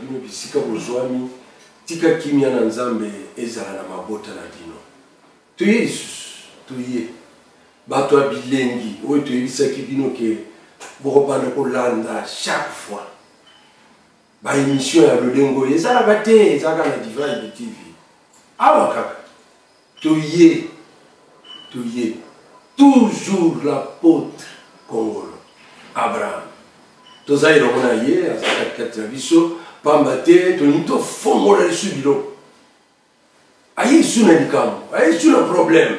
bino bisika bozwami tika kimia na nzambe ezala na mabota na bino tuye Yesus tuye bato abilengi oyo toyebisaki bino ke bokobanda kolanda chaque fois ba émission ya lolengo ezalaka te ezalaka na Divine TV awa kaka tuye toujours l'apôtre Congolo Abraham tozayi romona ye azalaka kati na biso pamba te toni tofongola lisu biloko aye lisu na likambo aye lisu na problème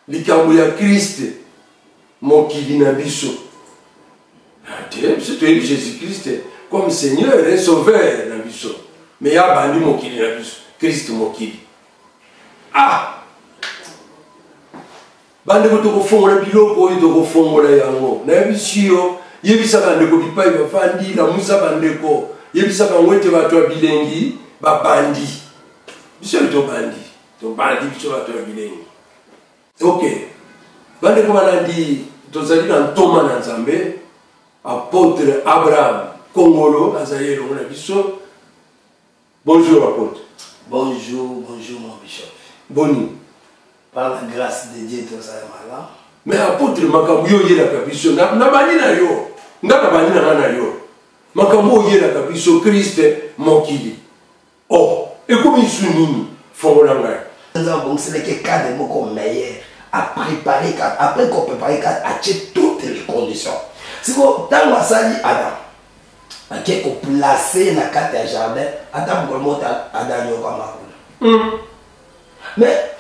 likambo ya Christ mokili na biso te biso toyebi Jésus Christ comme Seigneur et Sauveur na biso mais ya bandi mokili na biso Christ mokili bande ko tokofongola biloko oyo tokofongola yango na yebisiyo yebisaka ndeko bipai bafandi na musa bandeko yebisaka ngwete bato ya bilengi babandi biso tobandi biso bato ya bilengi ok bandeko balandi tozali na ntoma na nzambe apôtre Abraham Congolo azali elongo na biso. Bonjour apôtre. Bonjour mon bishop. Boni. Par la grâce de Dieu tout ça là. Mais apôtre makambo yo yela biso na bani na yo ngaka bani na yo makambo yela biso Christ mokili et comme il sunini fongola ngai nous avons sélectionné cadre beaucoup meilleur à préparer après qu'on prépare à toutes les conditions. Si vous tant wasali Adam à quelque placer na carte de jardin Adam ko mota Adam yo kama mais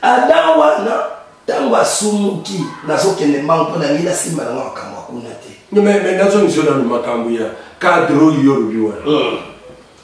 Adam wana tangwa sumuki nazokende mango na ngila simba na makambo kuna te mais nazo nzona na makambo ya cadre yo rubiwa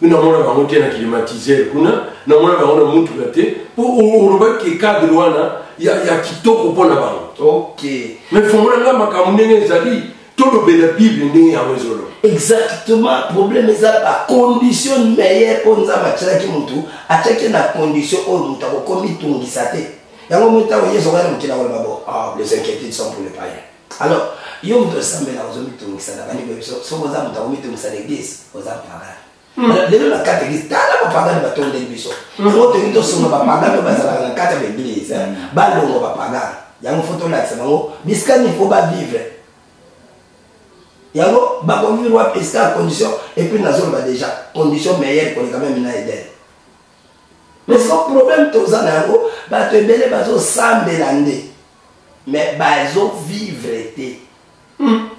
mina mona bango te na climatiser kuna na mona bango na mutu te pour uruba ki cadre wana ya kitoko pona bango. OK mais fongola nga makambo ndenge ezali todo be la Bible ndenge ya wezolo exactement problème ezala ba condition meilleure pour nzama tshaki mutu ataki na condition o mutu akomi tungisa te. Yango muta oye zongana mukina wala babo les inquiétudes sont pour les païens. Alors yo muto sambela ozomi tungisa na bani beso so boza muta omi tungisa l'église oza pagan. Alors lelo la carte église tala ba pagan ba tonde biso. Ngo te ndo songa ba pagan ba zala na carte l'église ba longo ba pagan. Yango photo là c'est bango biskani faut ba vivre. Yango ba ko vivre wa pesca condition et puis nazo ba déjà condition meilleure pour quand même na aider. Mais ce problème tous en ango ba te bele bazo sambelande mais bazo vivre te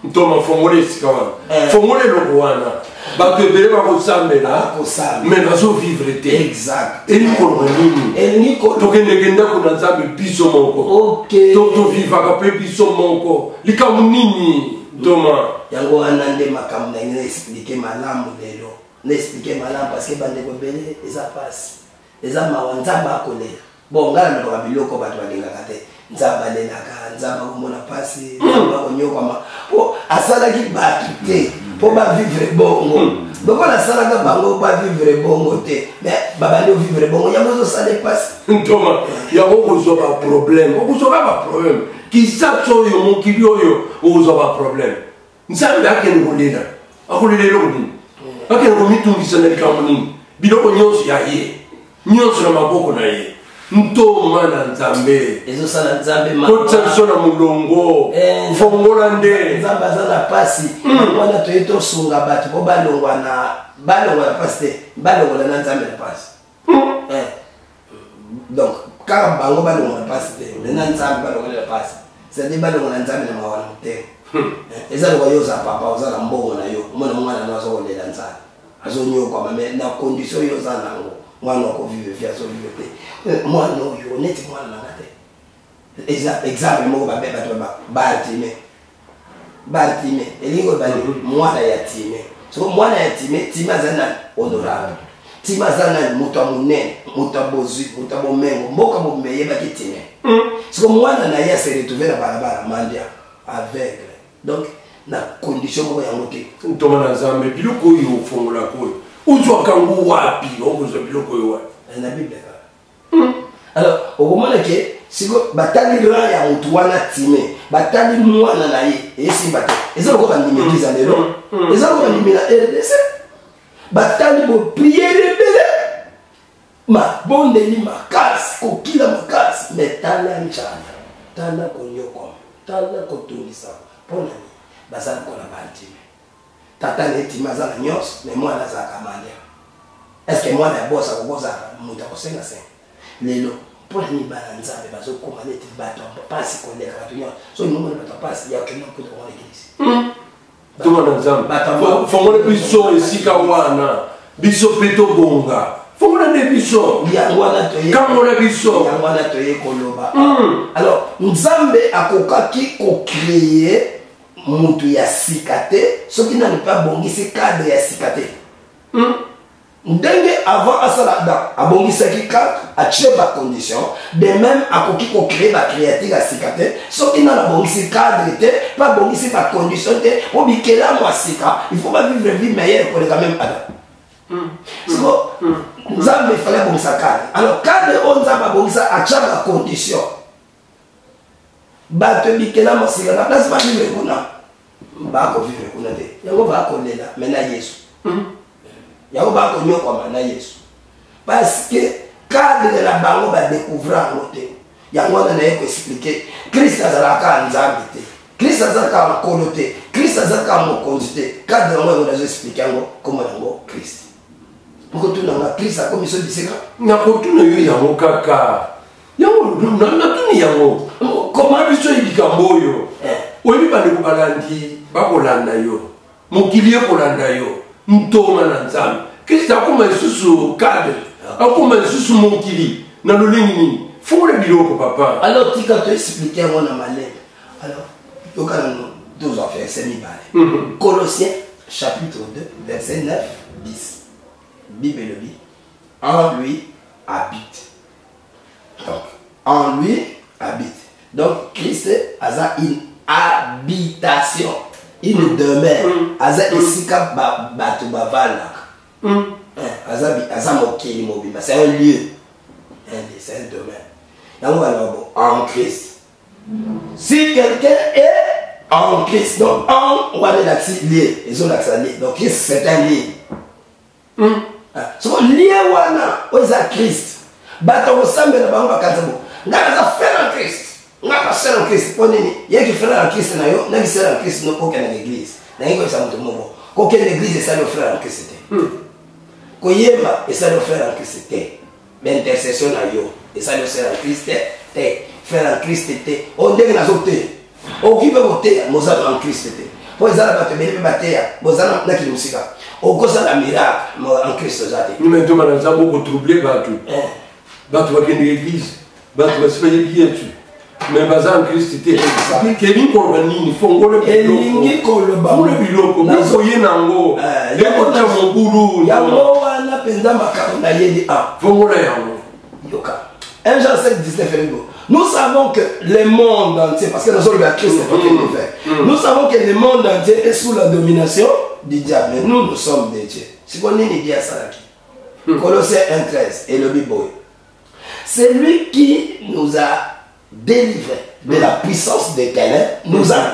ntoma fongole sikawa fongole lokwana ba te bele ba ko sambela mais bazo vivre te exact et ni ko nini et ni ko to kende ko na nzambe biso moko OK to viva ka pe biso moko likamu nini toma yango anande makambo na ngene expliquer malamu lelo na expliquer malamu parce que bande ko bele eza passe eza mawanzamba akolela bon ngala na biloko bato balingaka te nzamba lelaka nzamba komona pasi nzamba konyoka ma po asalaki bato te po ba vivre bongo donc on asalaka bango ba vivre bongo te mais babandi vivre bongo yango zo sale pasi ntoma yango kozo ba problème kisatso yo mokili oyo ozo ba problème nzambe akene kolela akolela lokuni akene komitungisa na likambo nini biloko nyonso ya ye nyonso na maboko na ye ntoma na nzambe ezosala nzambe kotsabiso na mulongo fongola nde nzambe aza na pasi wana toye tosunga bato po balongwa na pasi te balongola na nzambe na pasi donc kaka bango balongwa na pasi te na nzambe balongola na pasi c'est-à-dire balongola na nzambe na mawana motema eza lokwa yo oza papa oza na mbongo na yo omona mwana no azokolela nzambe azonyokwama mais na condition yo oza nango mwana okovive vi azovive te mwana oyo neti mwana nanga te exemple moko babe bato Bartime elingo bali mwana ya Time so mwana ya Time aza na honorable Time aza na moto monene moto bozwi moto bomengo mboka bomeyebaki Time so mwana na ya se retrouver na barabara mandia aveugle donc na condition moko yango te ntoma na nzambe biloko oyo fongola koyo uzwa kango wapi okozwa biloko oyo wapi na Bible alors au moment que siko batali ran ya mutu wana time batali mwana na ye esimba te eza ko bandimikiza lelo eza ko bandimina RDC batali bo priere bele ma bondeli makasi kokila makasi metala nchana tala konyoko tala kotulisa pona bazali ko na bantime tata neti mazala nyos mais mwana za kamande est-ce que mwana ya bossa kokoza mutu akosenga senga lelo pour ni balanzabe bazo koma neti bato pasi koleka bato nyos so ni mwana bato pasi ya kena kuto kwa l'église tuma nzambe fongole biso esika wana biso peto bonga fongole ne biso yangwana toye kamona biso yangwana toye koloba alors nzambe akokaki ko créer mutu ya sikate soki na ne pas bongisi cadre ya sikate ndenge avant asala da abongisaki cadre atie ba condition de même akoki ko créer ba créature ya sikate soki na bongisi cadre te pas bongisi ba condition te po bikela mo sika il faut pas vivre vie meilleure pour quand même adam so nzambe fallait bongisa cadre alors cadre on nzambe bongisa atia ba condition bato bikela mo sika na place ba vivre kuna ba ko vivre kuna te yango ba ko lela mena Yesu yango ba ko nyokwa na Yesu parce que cadre la bango ba découvrir ngote yango na yeko expliquer Christ azalaka nzambe te Christ azalaka makolo te Christ azalaka mokonzi te cadre ngo na expliquer ngo comment yango Christ poko tuna nga Christ akomi so biseka na ko tuna yo yango kaka yango na tuni yango comment biso ibikambo yo oyebi bande kubalandi bakolanda yo mokili ekolanda yo ntoma na nzambe Kristo akoma lisusu cadre akoma lisusu mokili na lolingi nini fongole biloko papa alors tika to expliquer ngo na malebe alors yokana no deux affaires c'est mibale Colossiens chapitre 2 verset 9 10 Bible le dit en lui habite donc en lui habite donc Christ a une habitation une demeure aza esika bato bavala aza mokili mobimba c'est un lieu c'est un domaine yango bana bo en Christ si quelqu'un est en Christ donc en wana l'axi lié ils ont l'axi lié donc Christ c'est un lié so lié wana oza Christ bato osambela bango bakanza bo ngana za faire en Christ ngaka sera en Christ ponini yeki frère en Christ na yo na sera en Christ no koke na l'église na yeko sa mutu mobo koke l'église ça le frère en Christ ko yema et ça le frère en Christ l'intercession na yo et ça le sera en Christ te frère en Christ te on ndenge na zote okipe bote mozala en Christ te po ezala bato bele bateya mozala na kimusika okosa la miracle en Christ zate nous maintenant na nzambo ko troubler bato bato bakende l'église bato basipaye bietu mais bazan Christ te keli ko banini fongole elingi koloba fongole biloko nazoye nango lekota mobulu yango wana penza makaro na yedi a fongole yango yoka 1 Jean 7:19 nous savons que le monde entier parce que nous sommes le Christ nous savons que le monde entier est sous la domination du diable mais nous sommes des dieux si on nini dia salaki Colossiens 1:13 et le Bible c'est lui qui nous a délivré de la puissance des ténèbres, nous a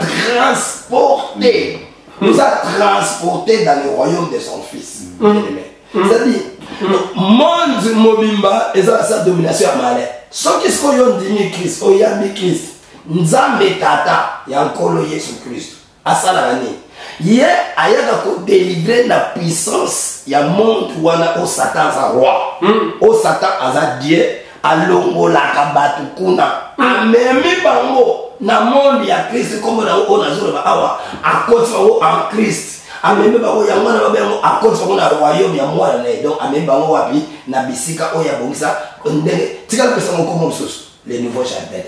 transportés dans le royaume de son Fils. C'est-à-dire, monde mobimba et sa domination à malais. Ce qui est dit Christ, oyambi Christ, nzambe tata, yankolo Yesu Christ, asalani. Ye ayaka ko délivrer la puissance ya monde wana au Satan sa roi. Au Satan aza Dieu. Alongolaka batu kuna amemi bango na monde ya Christ comme na o na zolo awa akoti bango en Christ amemi bango ya mwana babengo akoti bango na royaume ya mwana na donc amemi bango wapi na bisika o ya bongisa ndenge tika pesa ngo comme mususu le nouveau jardin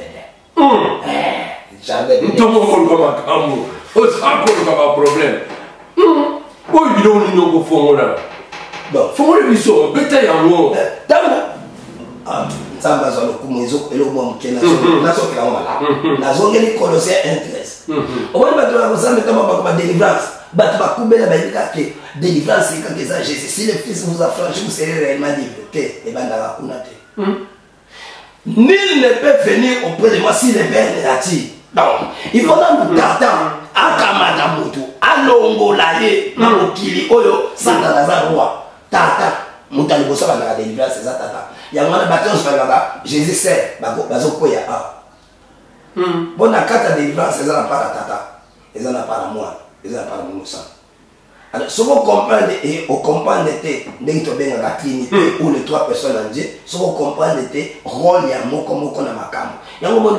jardin ntomo ko makambo o sako ko problème o bidon ni ngo fongola bon fongola biso beta yango tanga Samba zolo kumezo elo mo mkena na so kila mala na zongeli Colossiens 1:13 oboni bato ba kozamba kama ba délivrance bato ba kubela ba yika ke délivrance c'est quand ça Jésus si le fils vous a franchi vous serez réellement libre te e banda ka kuna te Nul ne peut venir auprès de moi si le Père ne l'attire. Donc, il faut dans le tartan, akamata mutu, alongola ye, na mokili oyo, satana za roi. Tata, mutali bosa ba na délivrance c'est ça tata. Ya mwana bâton sur là Jésus sait, bazo koya a. Bon na kata délivrance c'est ça la part tata. C'est ça la part moi, c'est ça la part mon sang. Alors, si vous comprenez et vous comprenez la Trinité ou les trois personnes en Dieu, si vous comprenez le rôle de Moko na Makam. Il y a un moment où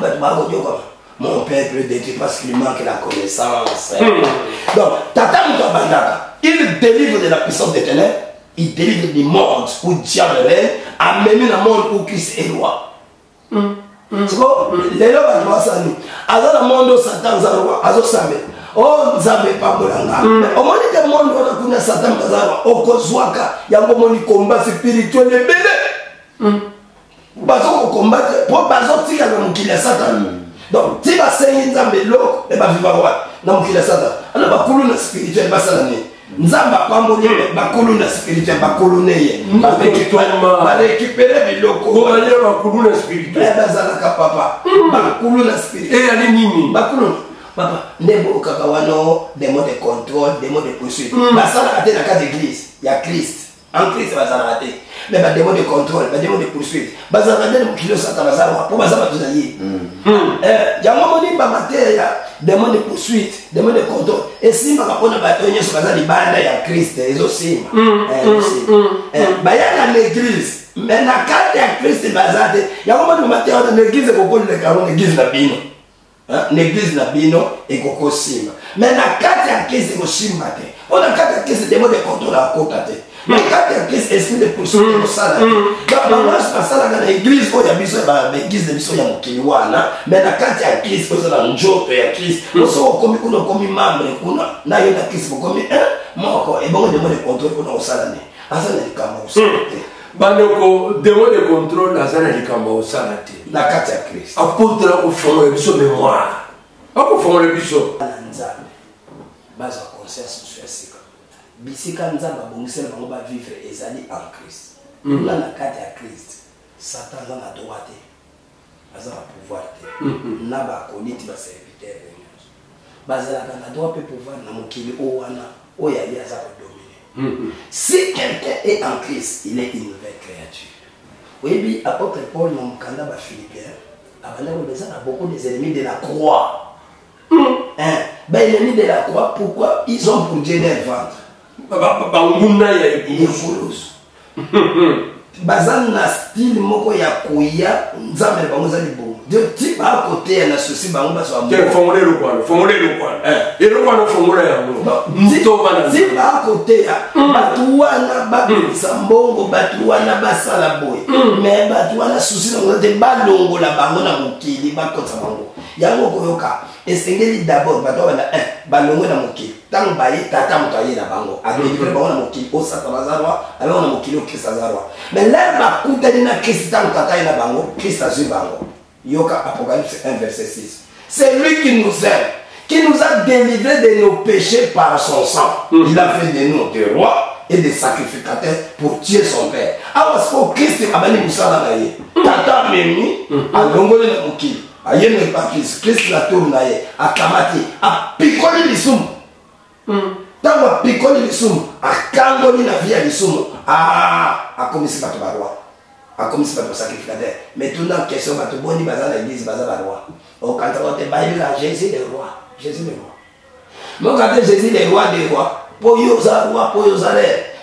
mon père peut détruire parce qu'il manque la connaissance. Donc, Tata Moutabandaka, il délivre de la puissance des ténèbres, il délivre du monde où diable règne, amène le monde où Christ est roi. C'est bon? Les lois vont voir ça nous. Alors, le monde où Satan est roi, alors ça met. Oh, Nzambe pambolanga. Au moins que monde on a kuna Satan bazara okozwaka yango moni combat spirituel ebele. Bazo combattre pour bazo tika na mukili ya Satan. Donc ti ba sengi Nzambe lo e ba viva wa na mukili ya Satan. Ana bakulu na spirituel basala ni. Nzamba pamboli bakulu na spirituel bakulu neye. Ba récupérer biloko. Ko bale bakulu na spirituel. Bazala ka papa. Bakulu na spirituel. Et ali nini? Bakulu papa, nebo kakawano, des mots de contrôle, des mots de poursuite. Ça a raté dans la cas d'église. Il y a Christ. En Christ, ça a raté. Mais des mots de contrôle, des mots de poursuite. Ça a raté dans le kilo Satan. Pour ça, tout ça y est. Il y a un moment où il y a des mots de poursuite, des mots de contrôle. Et si on a battu sur la bande, il y a Christ. Ils aussi. Il y a l'église. Mais dans la cas de Christ, il y a un moment où il y a l'église, il y a l'église de la Bino. L'église na bino et koko sima. Mais na kati ya kese ko sima te. On a kati ya kese des mots de contrôle à kota te. Mais kati ya kese esprit de poursuite ko sala te. Donc maman je sala na église ko ya biso ba église de biso ya mokili wana. Mais na kati ya kese ko sala njoto ya Christ. Oso komi kuno komi membre kuna na yo na Christ ko komi moko et bon des mots de contrôle ko na sala ne. Asa na likama ko sala te. Bandeko démon de contrôle nazana likamba osala te na kati ya Christ apôtre ko fongola biso mémoire ako fongola biso Nzambe baza conscience sur sika bisika Nzambe abongisela bango ba vivre ezali en Christ na kati ya Christ Satan na droite baza ba pouvoir te na ba koniti ba serviteur baza na droit pe pouvoir na mokili o wana o ya ya za dominer. Si quelqu'un est en Christ, il est une nouvelle créature. Oui, apôtre Paul, dans le Canada, Philippiens, il y a beaucoup des ennemis de la croix. Les ennemis de la croix, pourquoi ils ont pour Dieu des ventres? Il est foulous. Bazan na style moko ya kuya nzambe bango za libongo de type à côté na souci bango ba so quel fongole le quoi et le quoi fongole ya ngo mto bana type à côté ya batuana ba sambongo batuana ba sala boy mais batuana souci na ngote ba longo la bango na mokili ba kota bango yango koyoka esengeli d'abord batuana ba longo na mokili tant baye tata mutaye na bango a délivrer bango na mokili o satana zarwa alors na mokili o Christ zarwa mais là ba kutani na Christ tant tata na bango Christ azui bango yoka Apocalypse 1 verset 6 c'est lui qui nous aime qui nous a délivrés de nos péchés par son sang il a fait de nous des rois et des sacrificateurs pour tuer son père alors ce que Christ a bani musala na ye tata memi a longole na mokili ayene pa Christ la tourne na ye akamati a pikoli lisumu tango apikoli lisumu akangoli na via lisumu akomisi bato baroi akomisi bato sacrificateur mais tout dans question bato boni baza na église baza baroi okanta kote Bible à Jésus le roi Jésus le roi mais quand Jésus le roi des rois pour yo za roi pour yo za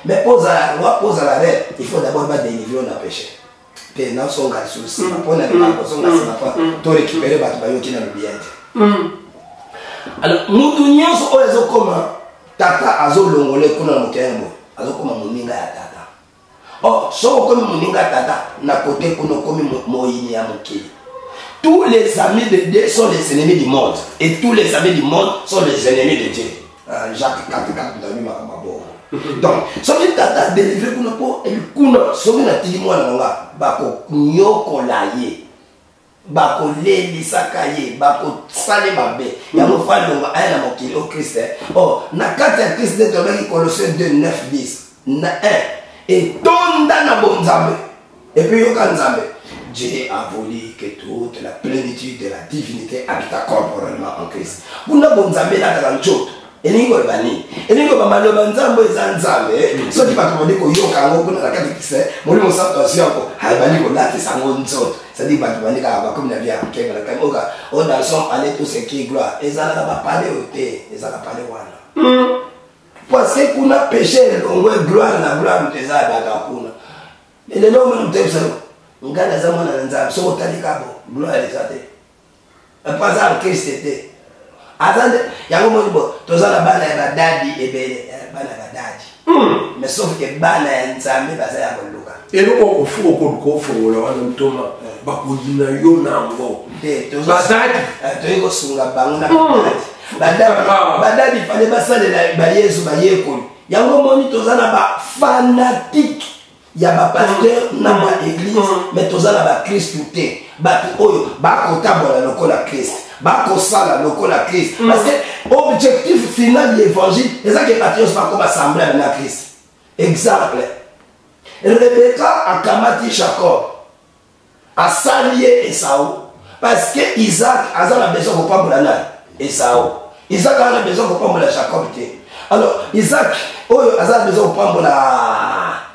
mais pour za roi pour za la il faut d'abord ba délivrer on a péché pe na songa souci pour na ba songa ça pas to récupérer bato ba yo qui na le bien. Alors mutu nyonso oyo ezokoma tata azolongole kuna mokembo azokoma moninga ya tata oh soko komi moninga ya tata na côté kuna komi moyini ya mokili. Tous les amis de Dieu sont les ennemis du monde et tous les amis du monde sont les ennemis de Dieu. Jacques 4 dans mabo. Donc soki tata délivrer kuna po et kuna soki na tilimo na nga bako nyokola ye bako lelisaka ye bako sale mabe ya mofalonga aya na mokili au Christ oh na kati ya Christ de tobaki Colossiens 2 9 10 na 1 et tonda na bonzambe et puis yoka nzambe Dieu a voulu que toute la plénitude de la divinité habite corporellement en Christ. Vous n'avez pas besoin de elingo bani elingo bamaloba nzambo eza nzambe soki bato bandi koyoka yango kuna na kati kise molimo santation yako habandi kolatisa yango nzoto c'est-à-dire bato bandi kaka bakomi na via kebala kaka oka o dans son année tout ce qui gloire ezalaka bapale oyo te ezalaka pale wana parce que kuna péché elongwe gloire na gloire moto ezalaka kuna elelo omona moto ebisalo ngai naza mwana na nzambe soki otali kabo gloire eza te epaza en Christ te azande yango moni bo tozala bana ya badadi ebele bana ya badadi mais sauf que bana ya nzambe baza ya koluka eloko ofuko koluka ofongola wana mtoma bakolina yo nango badadi toyi kosunga bango na badadi fale basalela bayesu bayekoli yango moni tozala bafanatique ya bapasteur na baeglise mais tozala bakristu te bato oyo bakotambola lokola Christ bakosala lokola Christ parce que objectif final de l'évangile c'est ça que patrios bako bassemblé na Christ. Exemple, Rebecca akamati Jacob asalié Esau parce que Isaac a besoin de pambola na Esau. Isaac a besoin de pambola Jacob te. Alors Isaac oyo a besoin de pambola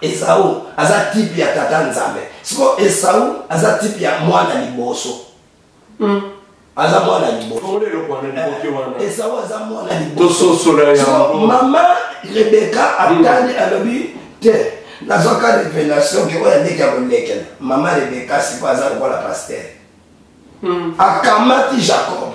Esau, aza type ya tata nzambe. Siko Esau aza type ya mwana liboso. Aza mwana liboso. Esau aza mwana liboso. Maman Rebecca attendait à l'objet te. Dans un cas de révélation que oya ndeke ya kolekela. Maman Rebecca siko aza lokola pasteur. Akamati Jacob.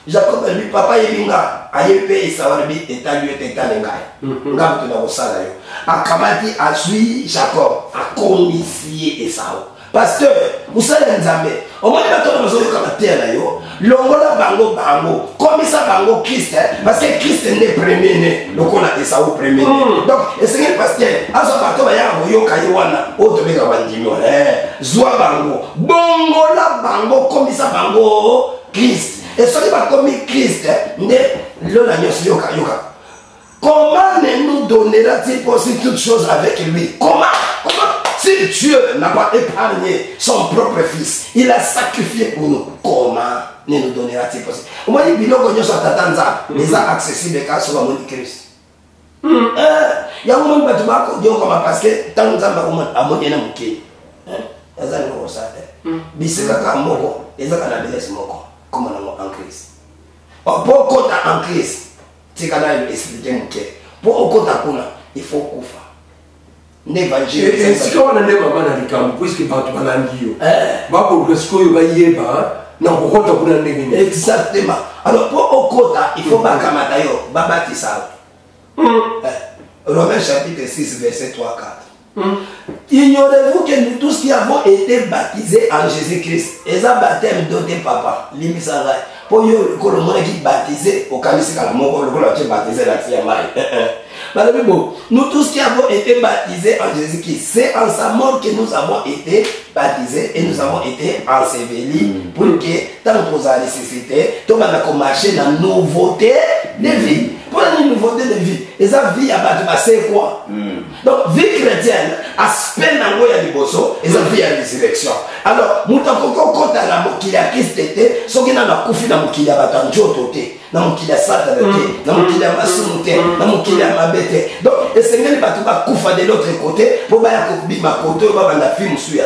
Jacob lui papa yelinga ayepe Esau lui etali etali ngai. Ngabu tuna kosala yo. Akamati azui Jacob akomisier Esau. Pasteur, vous savez nzambe. Au moins bato na bazo yoka batela yo. Longola bango bango. Komisa bango Christ parce que Christ est premier né. Lokola Esau premier né. Donc, esengeli pasteur, azo bato ba ya yoka yowana. O to beka bandimo. Zwa bango. Bongola bango komisa bango Christ. Et ce qui va comme Christ, comment nous donnera-t-il possible toutes choses avec lui? Comment? Si Dieu n'a pas épargné son propre fils, il a sacrifié pour nous. Comment nous donnera-t-il possible? Au moins, il y a des accessibles car sur le monde Christ. Il y a un monde qui a parce que tant que nous avons un monde qui est il y a un monde qui est comme en Christ. Pour qu'on en Christ, c'est qu'on a expliqué pour qu'on il faut qu'on fasse. L'évangile. Et si on a des mamans dans les camps, puisque pas tout le monde dit, va pour que ce qu'on va y aller, non pour qu'on t'en ait. Exactement. Alors pour Okota, il faut pas kamatayo, babati ça. Romains chapitre 6 verset 3-4. Ignorez-vous que nous tous qui avons été baptisés en Jésus-Christ, et un baptême d'autres papa, l'imisarai, pour le monde qui est baptisé au Kamisi Kalamoko, le monde qui est baptisé la Fiamai. Nous tous qui avons été baptisés en Jésus-Christ, c'est en sa mort que nous avons été baptisés et nous avons été ensevelis pour que, tant que nous avons nécessité, nous avons marché dans la nouveauté de vie. Pour la nouveauté de vie, et ça vie à battre, c'est quoi? Donc, vie chrétienne, aspect nango ya liboso, et ça vie à résurrection. Alors, mutakoko kota na mokili ya Christ était, soki na kufi na mokili ya batanjoto te, na mokili ya Satan te, na mokili ya masumu te, na mokili ya mabete. Donc, et c'est ngeli batu ba kufa de l'autre côté, pour ba ya kubima koto ba banda film suya.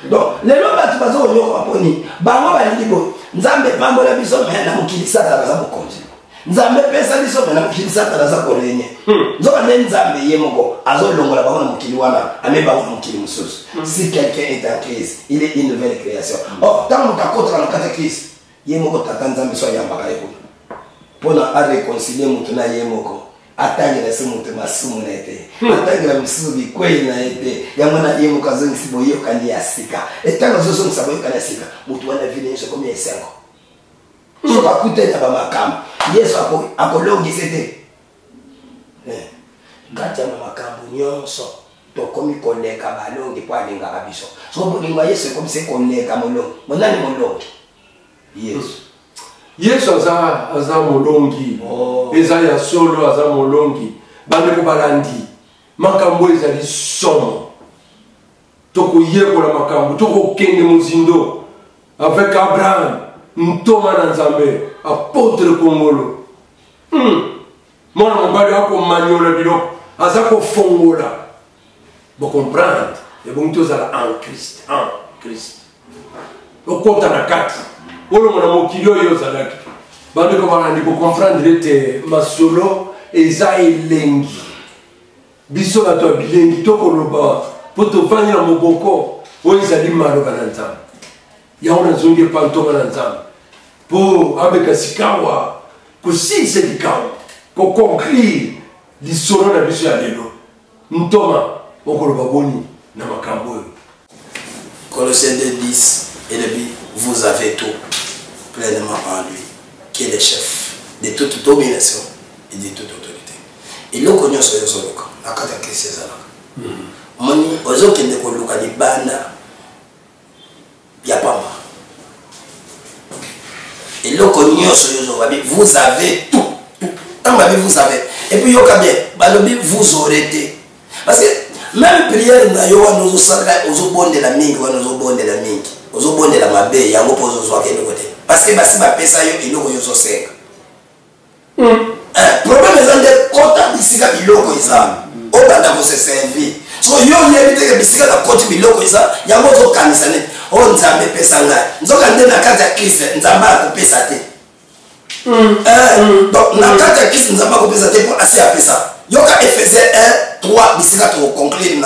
Donc, les lois batu bazo nyoko aponi, bango ba libo, nzambe pambola biso mais na mokili Satan za mokonzi. Nzambe pesa biso na mokili Satan za kolenye. Nzoka ne nzambe ye moko azolongola bango na mokili wana ameba na mokili mususu. Si quelqu'un est en Christ, il est une nouvelle création. Or tant que tu as dans Christ, ye moko tata nzambe so yambaka ye ko. Pona a réconcilier mutu na ye moko. Atangela se mutu masumu na ete. Atangela musubi kweli na ete. Yamana ye moko azongisi boyo kandi ya sika. Etanga zoso nsaboyo kandi ya sika. Mutu wana vile nso comme yesengo. So ba kutenya ba makamba. Yesu akolongisa te. Kati ya makambo nyonso tokomi koleka balongi po alingaka biso. So bolingo Yesu ekomisi koleka molongi. Monani molongi? Yesu. Yesu aza molongi. Eza ya solo aza molongi. Bande ko balandi. Makambo ezali somo. toko yekola makambo toko kenge mozindo avec Abraham ntoma na Nzambe apôtre Kongolo mwana mobali ako manyola biloko aza ko fongola bo comprendre et bon tozala en Christ okota na kati olo mona mokili oyo ozalaki bande ko balandi ko comprendre te masolo eza elengi biso bato bilengi tokoloba po tovandi na moboko oyo ezali maloba na Nzambe yango nazongi epantoma na Nzambe po abeka sikawa kosilisa likawa koconclure lisolo na biso ya lelo ntoma okoloba boni na makambo oyo. Colossiens 2:10 et le but, vous avez tout pleinement en lui, qui est le chef de toute domination et de toute autorité. Et le connu sur le loka, la carte à Christ c'est ça. Moni, aux autres qui ne connaissent pas les bandes, il n'y a pas mal. Et le connu sur le loka, vous avez tout. Tant que vous savez. Et puis, vous aurez été. Parce que même prière, nous avons aux bonnes de la mingue, aux bonnes de la mingue, aux bonnes de la mabe, il y a un peu de côté. Parce que si ma pesa yo, il y a un sec. Problème est que quand on dit que il y a on va se servir. So yo yebite que bisika na côté biloko ça, il y a un autre kanisa net. On nzambe pesa nga. Nzoka ndena kati ya Christ, nzamba akopesa te. Donc, dans le cas de Christ, nous avons présenté pour assez appeler ça. Yoka Ephésiens 1, 3, bisika pour conclure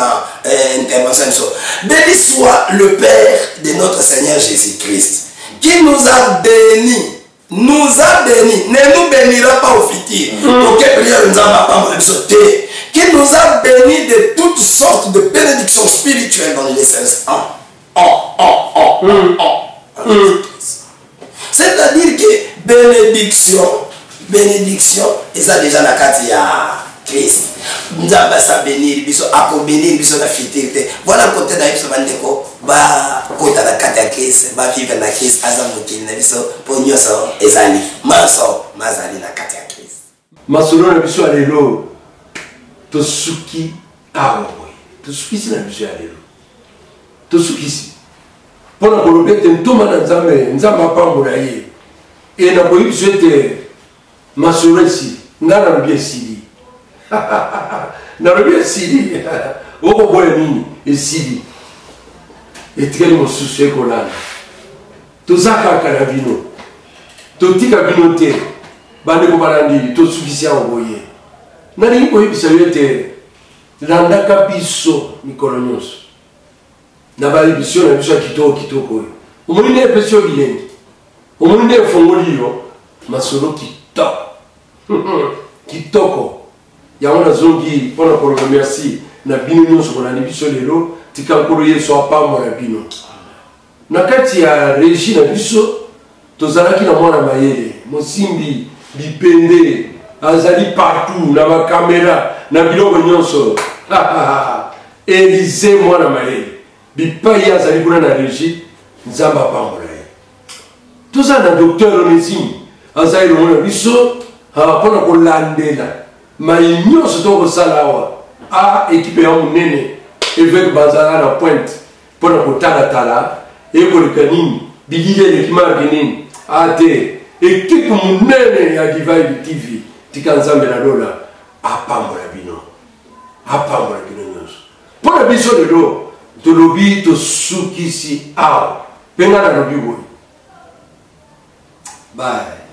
l'intervention. Béni soit le Père de notre Seigneur Jésus-Christ, qui nous a bénis. Nous a bénis. Ne nous bénira pas au futur. Donc, nous avons sauté. Qui nous a bénis de toutes sortes de bénédictions spirituelles dans les sens. C'est-à-dire que bénédiction, et ça déjà la carte il y a Christ. Nous avons ça bénir, biso ako bénir, biso la fidélité. Voilà côté d'ailleurs ce bandeko, bah côté la carte à Christ, bah vivre na Christ, azamukini na biso pour nyoso ezali. Maso, mazali na carte à Christ. Masolo na biso alelo, tosuki awo, tosuki si na biso alelo, tosuki si. Pona kolobete ntoma na Nzambe, Nzambe apambola ye. Et na koyi biso ete masolo si, ngana lobi esili. Na lobi esili. Oko boye nini esili. Etikeli mosusu ekolanda. Tozaka kala bino. Totika bino te. Bande ko balandi tosukisi awo boye. Nani koyi biso ete landaka biso mikolo nyonso. Na bali biso na biso kitoko oyo omoni ne pesio bilengi omoni ne fongoli yo masolo kitoko yango nazongi mpona koloba merci na bino nyonso kolandi biso lelo tika nkolo yesu apambola bino na kati ya régi na biso tozalaki na mwana mayele mosimbi bipende azali partout na bakamera na biloko nyonso Élysée mwana mayele bipai azali kuna na régie Nzamba pambola ye toza na docteur Onésime azali longona biso mpona kolandela mai nyonso tokosala awa a ekipe ya monene évêque bazala na pointe mpona kotalatala ekoleka nini bilili elekimaki nini ate ekipe monene ya Divine TV tika Nzambe na lola apambola bino nyonso mpona biso lelo tolobi tosukisi awa penga na lobi boye bye.